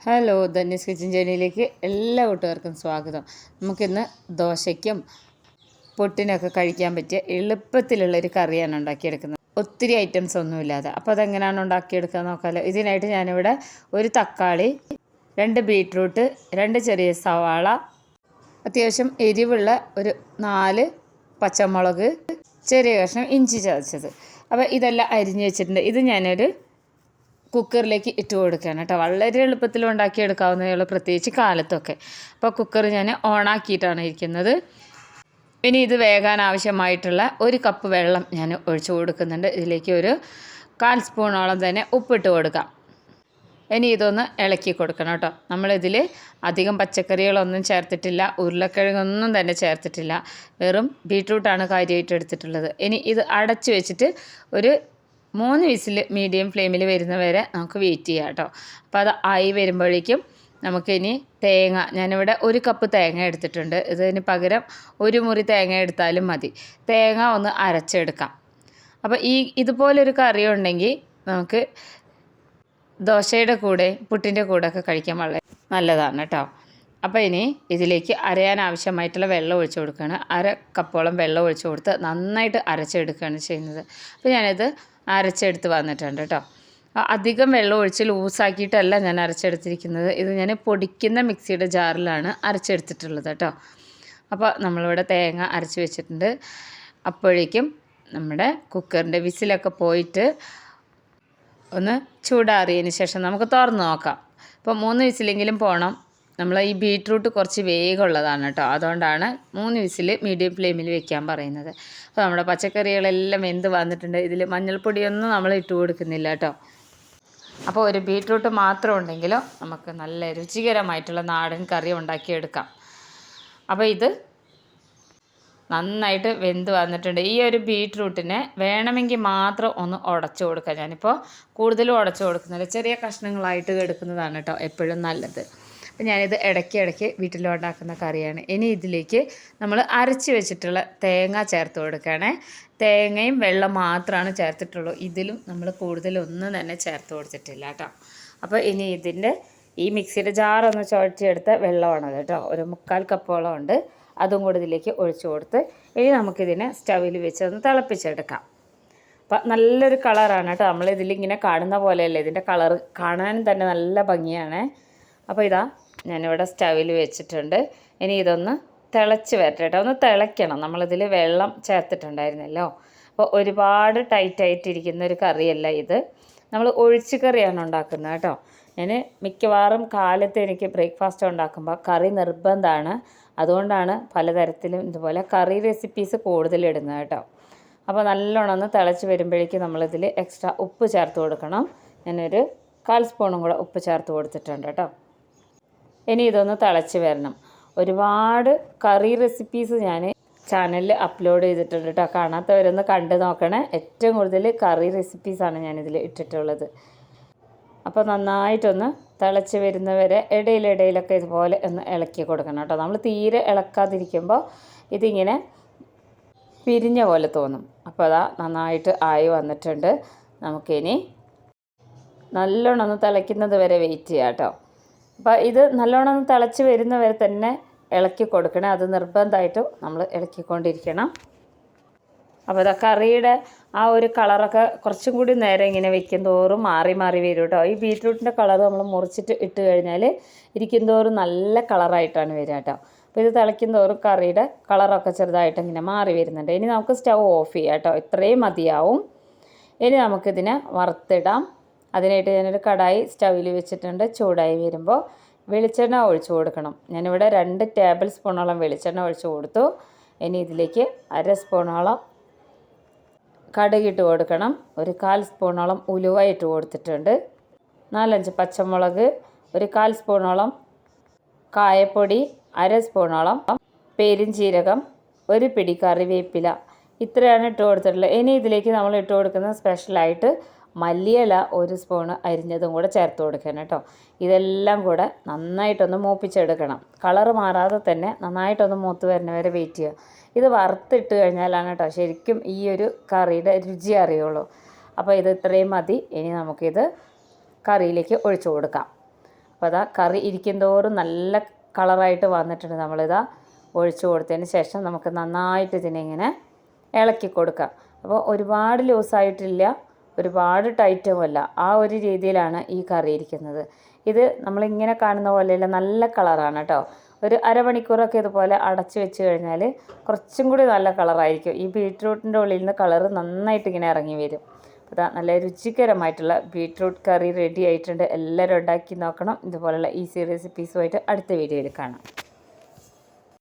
Hello, ധന്യസ് kitchen ജേണിയിലേക്ക് എല്ലാ കൂട്ടുകാർക്കും സ്വാഗതം. നമുക്കിന്ന് ദോശയ്ക്കും പൊട്ടിനൊക്കെ കഴിക്കാൻ പറ്റിയ എളുപ്പത്തിലുള്ളൊരു കറിയാണ് ഉണ്ടാക്കിയെടുക്കുന്നത്. ഒത്തിരി ഐറ്റംസ് ഒന്നുമില്ലാതെ. അപ്പോൾ അതെങ്ങനെയാണ് ഉണ്ടാക്കിയെടുക്കുക നോക്കാമല്ലോ. ഇതിനായിട്ട് ഞാനിവിടെ ഒരു തക്കാളി, 2 ബീട്രൂട്ട്, 2 ചെറിയ സവാള, അത്യാവശ്യം എരിവുള്ള ഒരു 4 പച്ചമുളക്, ചെറിയ കഷ്ണം ഇഞ്ചി ചതച്ചത്. അപ്പോൾ ഇതെല്ലാം അരിഞ്ഞ് വെച്ചിട്ടുണ്ട്. ഇത് ഞാനൊരു കുക്കറിലേക്ക് ഇട്ട് കൊടുക്കുകയാണ് കേട്ടോ. വളരെ എളുപ്പത്തിൽ ഉണ്ടാക്കിയെടുക്കാവുന്നതേ ഉള്ളൂ, പ്രത്യേകിച്ച് കാലത്തൊക്കെ. അപ്പോൾ കുക്കർ ഞാൻ ഓണാക്കിയിട്ടാണ് ഇരിക്കുന്നത്. ഇനി ഇത് വേകാൻ ആവശ്യമായിട്ടുള്ള 1 കപ്പ് വെള്ളം ഞാൻ ഒഴിച്ചു കൊടുക്കുന്നുണ്ട്. ഇതിലേക്ക് ഒരു 1/4 സ്പൂണോളം തന്നെ ഉപ്പിട്ട് കൊടുക്കാം. ഇനി ഇതൊന്ന് ഇളക്കി കൊടുക്കണം കേട്ടോ. നമ്മളിതിൽ അധികം പച്ചക്കറികളൊന്നും ചേർത്തിട്ടില്ല, ഉരുളക്കിഴങ്ങൊന്നും തന്നെ ചേർത്തിട്ടില്ല. വെറും ബീട്രൂട്ടാണ് കാര്യമായിട്ട് എടുത്തിട്ടുള്ളത്. ഇനി ഇത് അടച്ചു വെച്ചിട്ട് ഒരു 3 വിസിൽ മീഡിയം ഫ്ലെയിമിൽ വരുന്നവരെ നമുക്ക് വെയിറ്റ് ചെയ്യാം കേട്ടോ. അപ്പോൾ അത് ആയി വരുമ്പോഴേക്കും നമുക്കിനി തേങ്ങ, ഞാനിവിടെ 1 കപ്പ് തേങ്ങ എടുത്തിട്ടുണ്ട്. ഇതിന് പകരം 1 മുറി തേങ്ങ എടുത്താലും മതി. തേങ്ങ ഒന്ന് അരച്ചെടുക്കാം. അപ്പോൾ ഇതുപോലൊരു കറി ഉണ്ടെങ്കിൽ നമുക്ക് ദോശയുടെ കൂടെ പുട്ടിൻ്റെ കൂടെയൊക്കെ കഴിക്കാൻ വളരെ നല്ലതാണ് കേട്ടോ. അപ്പോൾ ഇനി ഇതിലേക്ക് അരയാൻ ആവശ്യമായിട്ടുള്ള വെള്ളം ഒഴിച്ചു കൊടുക്കുകയാണ്. 1/2 കപ്പോളം വെള്ളം ഒഴിച്ചു കൊടുത്ത് നന്നായിട്ട് അരച്ചെടുക്കുകയാണ് ചെയ്യുന്നത്. അപ്പോൾ ഞാനിത് അരച്ചെടുത്ത് വന്നിട്ടുണ്ട് കേട്ടോ. അധികം വെള്ളം ഒഴിച്ച് ലൂസാക്കിയിട്ടല്ല ഞാൻ അരച്ചെടുത്തിരിക്കുന്നത്. ഇത് ഞാൻ പൊടിക്കുന്ന മിക്സിയുടെ ജാറിലാണ് അരച്ചെടുത്തിട്ടുള്ളത് കേട്ടോ. അപ്പോൾ നമ്മളിവിടെ തേങ്ങ അരച്ച് വെച്ചിട്ടുണ്ട്. അപ്പോഴേക്കും നമ്മുടെ കുക്കറിൻ്റെ വിസിലൊക്കെ പോയിട്ട് ഒന്ന് ചൂടാറിയതിന് ശേഷം നമുക്ക് തുറന്ന് നോക്കാം. ഇപ്പോൾ 3 വിസിലെങ്കിലും പോകണം. നമ്മൾ ഈ ബീട്രൂട്ട് കുറച്ച് വേഗമുള്ളതാണ് കേട്ടോ. അതുകൊണ്ടാണ് 3 വിസിൽ മീഡിയം ഫ്ലെയിമിൽ വെക്കാൻ പറയുന്നത്. അപ്പോൾ നമ്മുടെ പച്ചക്കറികളെല്ലാം വെന്ത് വന്നിട്ടുണ്ട്. ഇതിൽ മഞ്ഞൾപ്പൊടിയൊന്നും നമ്മൾ ഇട്ട് കൊടുക്കുന്നില്ല കേട്ടോ. അപ്പോൾ ഒരു ബീട്രൂട്ട് മാത്രം ഉണ്ടെങ്കിലും നമുക്ക് നല്ല രുചികരമായിട്ടുള്ള നാടൻ കറി ഉണ്ടാക്കിയെടുക്കാം. അപ്പോൾ ഇത് നന്നായിട്ട് വെന്ത് വന്നിട്ടുണ്ട്. ഈ ഒരു ബീട്രൂട്ടിനെ വേണമെങ്കിൽ മാത്രം ഒന്ന് ഉടച്ചു കൊടുക്കുക. ഞാനിപ്പോൾ കൂടുതലും ഉടച്ചു കൊടുക്കുന്നില്ല, ചെറിയ കഷ്ണങ്ങളായിട്ട് എടുക്കുന്നതാണ് കേട്ടോ എപ്പോഴും നല്ലത്. അപ്പോൾ ഞാനിത് ഇടയ്ക്ക് വീട്ടിലുണ്ടാക്കുന്ന കറിയാണ്. ഇനി ഇതിലേക്ക് നമ്മൾ അരച്ച് വെച്ചിട്ടുള്ള തേങ്ങ ചേർത്ത് കൊടുക്കുകയാണേ. തേങ്ങയും വെള്ളം മാത്രമാണ് ചേർത്തിട്ടുള്ളൂ. ഇതിലും നമ്മൾ കൂടുതലൊന്നും തന്നെ ചേർത്ത് കൊടുത്തിട്ടില്ല കേട്ടോ. അപ്പോൾ ഇനി ഇതിൻ്റെ ഈ മിക്സിയുടെ ജാറൊന്ന് ചുഴറ്റിയെടുത്ത വെള്ളമാണ് കേട്ടോ. ഒരു 3/4 കപ്പോളം ഉണ്ട്. അതും കൂടി ഇതിലേക്ക് ഒഴിച്ചു കൊടുത്ത് ഇനി നമുക്കിതിനെ സ്റ്റവിൽ വെച്ച് ഒന്ന് തിളപ്പിച്ചെടുക്കാം. അപ്പം നല്ലൊരു കളറാണ് കേട്ടോ. നമ്മളിതിലിങ്ങനെ കാണുന്ന പോലെയല്ല, ഇതിൻ്റെ കളർ കാണാനും തന്നെ നല്ല ഭംഗിയാണ്. അപ്പോൾ ഇതാ ഞാനിവിടെ സ്റ്റവിൽ വെച്ചിട്ടുണ്ട്. ഇനി ഇതൊന്ന് തിളച്ച് വരട്ടെ കേട്ടോ. ഒന്ന് തിളയ്ക്കണം. നമ്മളിതിൽ വെള്ളം ചേർത്തിട്ടുണ്ടായിരുന്നല്ലോ. അപ്പോൾ ഒരുപാട് ടൈറ്റായിട്ടിരിക്കുന്ന ഒരു കറിയല്ല ഇത്. നമ്മൾ ഒഴിച്ച് കറിയാണ് ഉണ്ടാക്കുന്നത് കേട്ടോ. ഞാൻ മിക്കവാറും കാലത്ത് എനിക്ക് ബ്രേക്ക്ഫാസ്റ്റ് ഉണ്ടാക്കുമ്പോൾ കറി നിർബന്ധമാണ്. അതുകൊണ്ടാണ് പലതരത്തിലും ഇതുപോലെ കറി റെസിപ്പീസ് കൂടുതലിടുന്നത് കേട്ടോ. അപ്പോൾ നല്ലോണം ഒന്ന് തിളച്ച് വരുമ്പോഴേക്കും നമ്മളിതിൽ എക്സ്ട്രാ ഉപ്പ് ചേർത്ത് കൊടുക്കണം. ഞാനൊരു 1/4 സ്പൂണും കൂടെ ഉപ്പ് ചേർത്ത് കൊടുത്തിട്ടുണ്ട് കേട്ടോ. ഇനി ഇതൊന്ന് തിളച്ച് വരണം. ഒരുപാട് കറി റെസിപ്പീസ് ഞാൻ ചാനലിൽ അപ്ലോഡ് ചെയ്തിട്ടുണ്ട് കേട്ടോ. കാണാത്തവരൊന്ന് കണ്ടു നോക്കണേ. ഏറ്റവും കൂടുതൽ കറി റെസിപ്പീസാണ് ഞാനിതിൽ ഇട്ടിട്ടുള്ളത്. അപ്പോൾ നന്നായിട്ടൊന്ന് തിളച്ച് വരുന്നവരെ ഇടയിലൊക്കെ ഇതുപോലെ ഒന്ന് ഇളക്കി കൊടുക്കണം കേട്ടോ. നമ്മൾ തീരെ ഇളക്കാതിരിക്കുമ്പോൾ ഇതിങ്ങനെ പിരിഞ്ഞ പോലെ തോന്നും. അപ്പോൾ അതാ നന്നായിട്ട് ആയി വന്നിട്ടുണ്ട്. നമുക്കിനി നല്ലോണം ഒന്ന് തിളയ്ക്കുന്നത് വരെ വെയിറ്റ് ചെയ്യാം കേട്ടോ. അപ്പോൾ ഇത് നല്ലോണം ഒന്ന് തിളച്ച് വരുന്നവരെ തന്നെ ഇളക്കി കൊടുക്കണം. അത് നിർബന്ധമായിട്ടും നമ്മൾ ഇളക്കിക്കൊണ്ടിരിക്കണം. അപ്പോൾ ഇതാ കറിയുടെ ആ ഒരു കളറൊക്കെ കുറച്ചും കൂടി നേരം ഇങ്ങനെ വെക്കും തോറും മാറി വരും കേട്ടോ. ഈ ബീട്രൂട്ടിൻ്റെ കളർ നമ്മൾ മുറിച്ചിട്ട് ഇട്ട് കഴിഞ്ഞാൽ ഇരിക്കും തോറും നല്ല കളറായിട്ടാണ് വരിക കേട്ടോ. അപ്പോൾ ഇത് തിളയ്ക്കും തോറും കറിയുടെ കളറൊക്കെ ചെറുതായിട്ട് ഇങ്ങനെ മാറി വരുന്നുണ്ട്. ഇനി നമുക്ക് സ്റ്റവ് ഓഫ് ചെയ്യാം കേട്ടോ. ഇത്രയും മതിയാവും. ഇനി നമുക്കിതിനെ വറുത്തിടാം. അതിനായിട്ട് ഞാനൊരു കടായി സ്റ്റവിൽ വെച്ചിട്ടുണ്ട്. ചൂടായി വരുമ്പോൾ വെളിച്ചെണ്ണ ഒഴിച്ചു കൊടുക്കണം. ഞാനിവിടെ 2 ടേബിൾ സ്പൂണോളം വെളിച്ചെണ്ണ ഒഴിച്ചു കൊടുത്തു. ഇനി ഇതിലേക്ക് 1/2 സ്പൂണോളം കടുകിട്ട് കൊടുക്കണം. ഒരു 1/4 സ്പൂണോളം ഉലുവ ഇട്ട് കൊടുത്തിട്ടുണ്ട്. 4-5 പച്ചമുളക്, ഒരു 1/4 സ്പൂണോളം കായപ്പൊടി, 1/2 സ്പൂണോളം പെരുംജീരകം, ഒരു പിടി കറിവേപ്പില, ഇത്രയാണ് ഇട്ട് കൊടുത്തിട്ടുള്ളത്. ഇനി ഇതിലേക്ക് നമ്മൾ ഇട്ട് കൊടുക്കുന്ന സ്പെഷ്യലായിട്ട് മല്ലിയില 1 സ്പൂണ് അരിഞ്ഞതും കൂടെ ചേർത്ത് കൊടുക്കണം കേട്ടോ. ഇതെല്ലാം കൂടെ നന്നായിട്ടൊന്ന് മൂപ്പിച്ചെടുക്കണം. കളറ് മാറാതെ തന്നെ നന്നായിട്ടൊന്ന് മൂത്ത് വരുന്നവരെ വെയിറ്റ് ചെയ്യുക. ഇത് വറുത്തിട്ട് കഴിഞ്ഞാലാണ് കേട്ടോ ശരിക്കും ഈ ഒരു കറിയുടെ രുചി അറിയുള്ളൂ. അപ്പോൾ ഇത് ഇത്രയും മതി. ഇനി നമുക്കിത് കറിയിലേക്ക് ഒഴിച്ചു കൊടുക്കാം. അപ്പോൾ അതാ കറി ഇരിക്കും തോറും നല്ല കളറായിട്ട് വന്നിട്ടുണ്ട്. നമ്മളിതാ ഒഴിച്ചു കൊടുത്തതിന് ശേഷം നമുക്ക് നന്നായിട്ട് ഇതിനെ ഇങ്ങനെ ഇളക്കി കൊടുക്കാം. അപ്പോൾ ഒരുപാട് ലൂസായിട്ടില്ല, ഒരുപാട് ടൈറ്റുമല്ല, ആ ഒരു രീതിയിലാണ് ഈ കറി ഇരിക്കുന്നത്. ഇത് നമ്മളിങ്ങനെ കാണുന്ന പോലെയല്ല, നല്ല കളറാണ് കേട്ടോ. ഒരു അരമണിക്കൂറൊക്കെ ഇതുപോലെ അടച്ച് വെച്ച് കഴിഞ്ഞാൽ കുറച്ചും കൂടി നല്ല കളറായിരിക്കും. ഈ ബീട്രൂട്ടിൻ്റെ ഉള്ളിൽ നിന്ന് കളറ് നന്നായിട്ട് ഇങ്ങനെ ഇറങ്ങി വരും. അതാ നല്ല രുചികരമായിട്ടുള്ള ബീട്രൂട്ട് കറി റെഡി ആയിട്ടുണ്ട്. എല്ലാവരും ഉണ്ടാക്കി നോക്കണം. ഇതുപോലുള്ള ഈസി റെസിപ്പീസുമായിട്ട് അടുത്ത വീഡിയോയിൽ കാണാം.